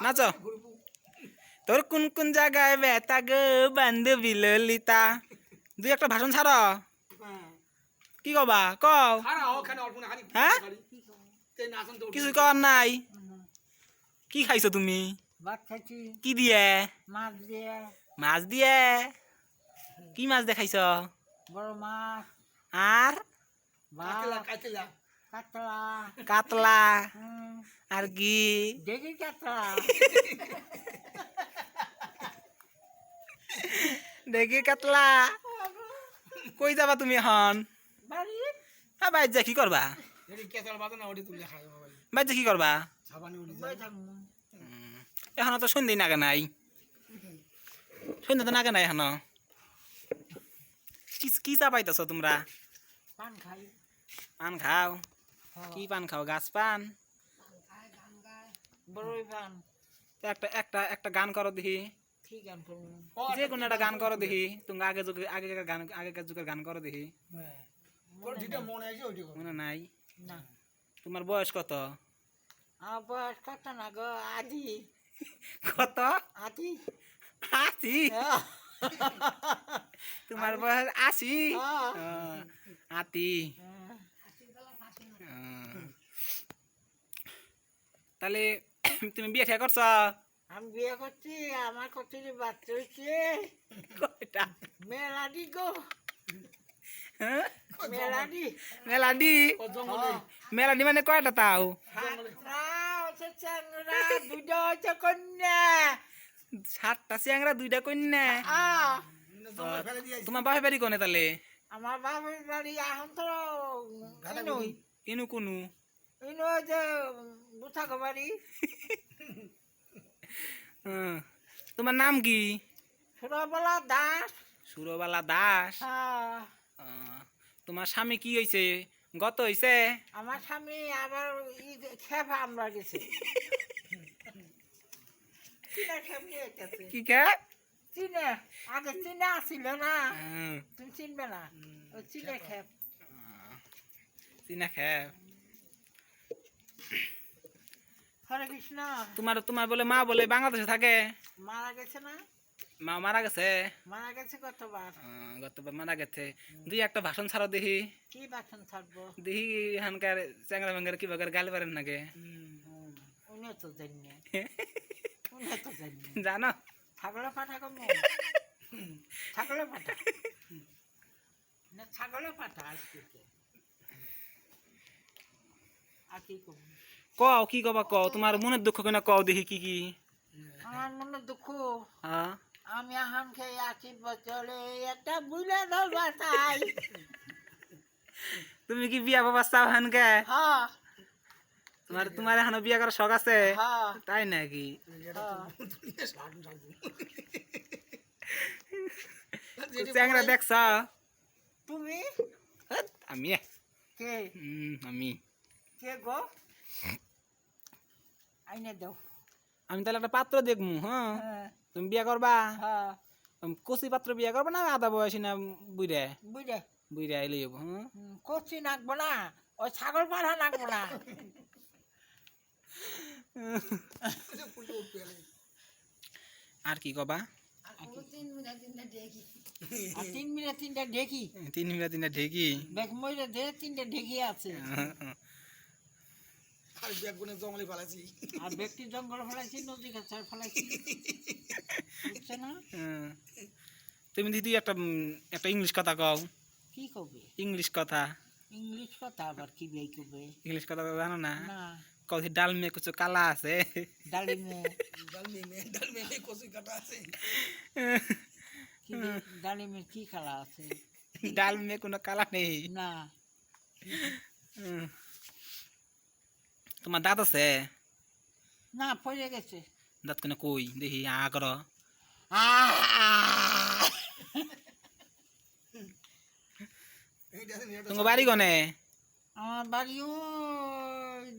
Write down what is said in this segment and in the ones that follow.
নাচ। তোর কোন কোন জায়গায় ব্যথা গো বান্ধবী ললিতা, দুই একটা ভাষণ ছাড়। কি কবা কও? হ্যাঁ কিছু কর নাই। কি খাইছো তুমি? ভাত খাইছি। কি দিয়ে? মাছ দিয়ে। মাছ দিয়ে? কি মাছ দেখাইছ? বড় মাছ। আর কাতলা। কাতলা। আর কি? দেখি কাতলা। দেখি কাতলা। কই যাবা তুমি এখন? বাড়ি। হ্যাঁ বাইর যা কি করবা? বাইর যা কি করবা? এখনো তো সন্ধে নাগে নাই। সন্ধে তো নাগে নাই এখনো। কি চা পাইতেছ তোমরা? পান খাই। পান খাও? কি পান খাও? গাছ পান? বড়ই পান। একটা একটা একটা গান করো দেখি। কি গান করবো? যে কোনো একটা গান করো দেখি। তুমি আগেকার যুগের গান করো দেখি। মনে নাই? না। তোমার বয়স কত? আমার বয়স কত না গো? আদি। কত? আদি। 80? তোমার বয়স 80? আতি। তাহলে তুমি বিয়ে ঠিক করছ? আমি বিয়ে করছি, আমার করছি বাচ্চা হয়েছে। কয়টা? মেলাডি গো। হ্যাঁ? মেলাডি। মেলাডি? মেলাডি মানে কয়টা তাও? দুটো হচ্ছে কন্যা। 7টা চিংড়া 2টা কন্যা। তোমার বাপের বাড়ি কোনে তাহলে? আমার বাপের বাড়ি এখন তো ইনু কোনু? ইনো যে বুথাকো বাড়ি। তোমার নাম কি? সুরবালা দাস। সুরবালা দাস? তোমার স্বামী কি হয়েছে? গত হয়েছে? আমার স্বামী আবার খেপা আমরা গেছে। কি খেপ? চিনে আগে চিনে আসছিল না, তুমি চিনবে না। ওই চিনে খেপ। চিনা খেপ। হরে কৃষ্ণ। তোমার তোমার বলে মা বলে বাংলাদেশে থাকে? মারা গেছে না? মা মারা গেছে? মারা গেছে কতবার। গতবার মারা গেছে। দুই একটা ভাষণ ছাড়ো দেখি। কি ভাষণ ছাড়বো? দেখি এখানকার চ্যাংরা ব্যাঙ্গার কি বাগার গাল পারেন নাকি? উনি তো জানি না। উনি তো জানি না। জানো? ছাগলের পাঠা কম। ছাগলের পাঠা না, ছাগলের পাঠা আজকে। আর কি কব? কও কি কবা কও, তোমার মনের দুঃখ কেন কও দেখি কি কি? আমার মনে দুঃখ। হ্যাঁ আমি এখন খেয়ে 80 বছরে একটা বুলে ধরবা চাই। তুমি কি বিয়া বাবা চাও হানকে? হ্যাঁ। তোমার তোমার এখনো বিয়া করার শখ আছে? হ্যাঁ। তাই নাকি? চ্যাংরা দেখছ? তুমি? আমি কে? আমি কে গো? আইনে দাও। আমি তাহলে একটা পাত্র দেখমু। হ্যাঁ হ্যাঁ। তুমি বিয়া করবা? হ্যাঁ। কচি পাত্র বিয়া করবা না আদা বয়সী না বুইরা? বুঝে। বুইরা এলে যাবো। হ্যাঁ কচি নাকবো না, ওই ছাগল পাঠা নাকবো না। আর কি কবা? 3 মিনিট 3টা ঢেকি। 3 মিনিট 3টা ঢেকি? বেগ মইরে দে 3টা ঢেকি আছে। আর বেগুনে জঙ্গলে ফেলাছি। আর ব্যক্তি জঙ্গল ফেলাইছি, নদী গাছের ফেলাইছি। বুঝছে না? তুমি দিদি একটা একটা ইংলিশ কথা কও। কি কবে? ইংলিশ কথা। ইংলিশ কথা আবার কি বেই কবে? ইংলিশ কথা জানো না? না। কও ডাল মে কিছু কালা আছে। ডালিমে। ডালমে কচি কাটা আছে। কি ডালিমের কি কালা আছে? ডাল মে কোনো কালা নেই। না। তোমার দাঁত আছে? না, পড়ে গেছে। দাঁত কেন কই দেখি আ কর। তোমার বাড়ি কোনে? আমার বাড়িও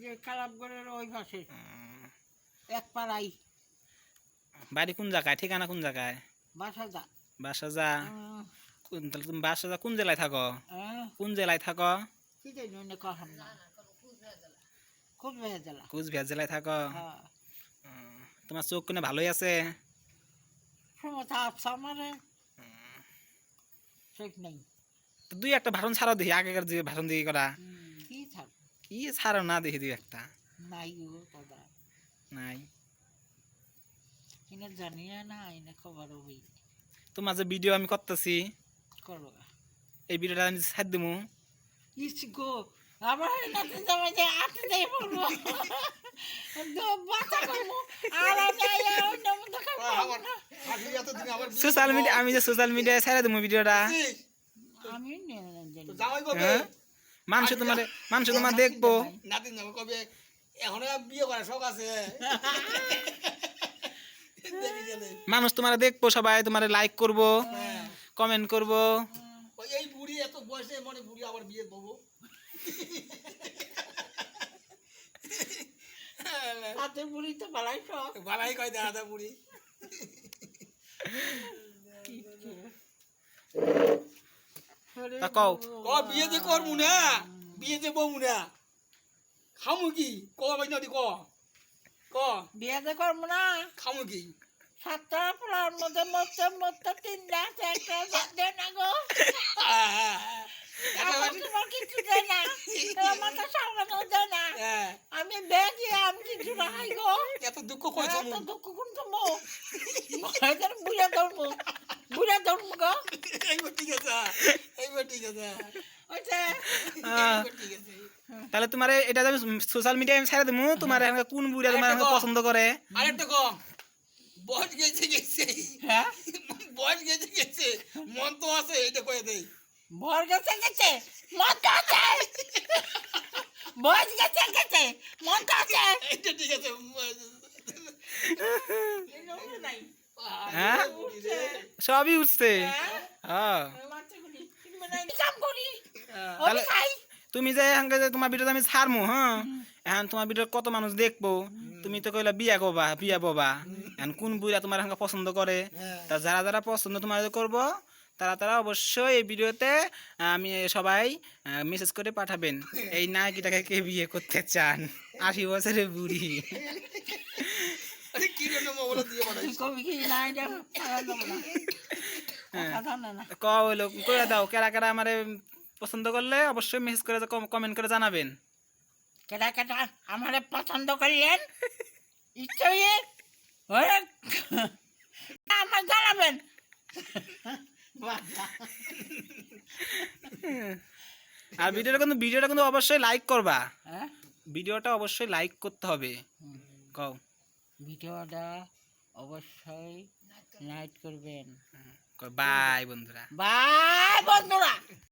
যে কালাপগড়ের ওই পাশে, এক পাড়াই। বাড়ি কোন জায়গায়? ঠিকানা কোন জায়গায়? বাসা যা। বাসা যা? তাহলে তুমি বাসা যা কোন জেলায় থাকো? কোন জেলায় থাকো? কি জানি না কখন না। কোচবিহার জেলা। কোচবিহার জেলায় থাকো? তোমার চোখ কোনে ভালোই আছে? ক্ষমতা আছে আমারে ঠিক নেই তো দুই একটা ভাষণ ছাড়াও দেখি, আগেকার যে ভাষণ দিয়ে করা। কি থাক কি ছাড়ো না দেখি দুই একটা। নাই গো দাদা নাই। এনে জানি না এনে খবর হই তোমার যে ভিডিও আমি করতেছি, করো এই ভিডিওটা আমি ছাড় দিমু। ইস গো আবার নাতে যাবে যে আতে যাই বলবো বাচ্চা করবো আর আমি অন্য মতো আবার হাসি এত দিন আবার সোশ্যাল মিডিয়া, আমি যে সোশ্যাল মিডিয়ায় ছাড়া দিমু ভিডিওটা। আমি তো জামাই কবে হ্যাঁ? মানুষ তোমার দেখবো। নাতি জামাই কবে এখন বিয়ে করার শখ আছে দেখি গেলে মানুষ তোমার দেখবো, সবাই তোমার লাইক করবো, কমেন্ট করবো। ওই এই বুড়ি এত বয়সে মনে বুড়ি আবার বিয়ে দেবো হাতে বুড়ি তো বালাই সব ভালাই কয় দাদা বুড়ি তা কও। ক বিয়ে যে করবো না, বিয়ে যে বমু না, খামু কি ক ভাই নদী ক ক বিয়েতে করবো না খামু কি 7টা পোলার মধ্যে মরতে 3টা একটা দেয় না গো আমার তোমার কিছু দেয় না আমার তো সামলানো দেয় না আমি বেগে আমি কিছু নাই গো এত দুঃখ কইছো এত দুঃখ কোন তো বুড়া ধর্ম গো এইবার ঠিক আছে এইবার ঠিক আছে ওইটা এইবার ঠিক আছে তাহলে তোমার এটা আমি সোশ্যাল মিডিয়ায় আমি ছেড়ে দিমু। তোমার এখন কোন বুড়া তোমার এখন পছন্দ করে? আরেকটা ক বয়স গেছে গেছে হ্যাঁ বয়স গেছে গেছে মন তো আছে এটা কয়ে দেই বর গেছে মন তো আছে বয়স গেছে মন তো আছে এটা ঠিক আছে হ্যাঁ? সবই উঠছে। হ্যাঁ। তাহলে- তুমি যে এখানকার যে তোমার ভিডিওতে আমি ছাড়মু, হ্যাঁ, এখন তোমার ভিডিও কত মানুষ দেখবো। তুমি তো কইলা বিয়া বাবা এখন কোন বুড়া তোমার এখানকার পছন্দ করে। তা যারা যারা পছন্দ তোমার করবো তারা অবশ্যই এই ভিডিওতে আমি সবাই মেসেজ করে পাঠাবেন এই নায়িকাটাকে কে বিয়ে করতে চান, 80 বছরের বুড়ি। আরে কি জন্য মোবাইল দিয়ে বানাই কবি কি না এটা হইলো কইরা দাও, কারা কারা আমারে পছন্দ করলে অবশ্যই মেসেজ করে কমেন্ট করে জানাবেন। কেটা কেটা আমারে পছন্দ করলেন ইচ্ছাই আমার জানাবেন আর ভিডিওটা কিন্তু অবশ্যই লাইক করবা। হ্যাঁ ভিডিওটা অবশ্যই লাইক করতে হবে। কও। ভিডিওটা অবশ্যই লাইক করবেন। বাই বন্ধুরা। বাই বন্ধুরা।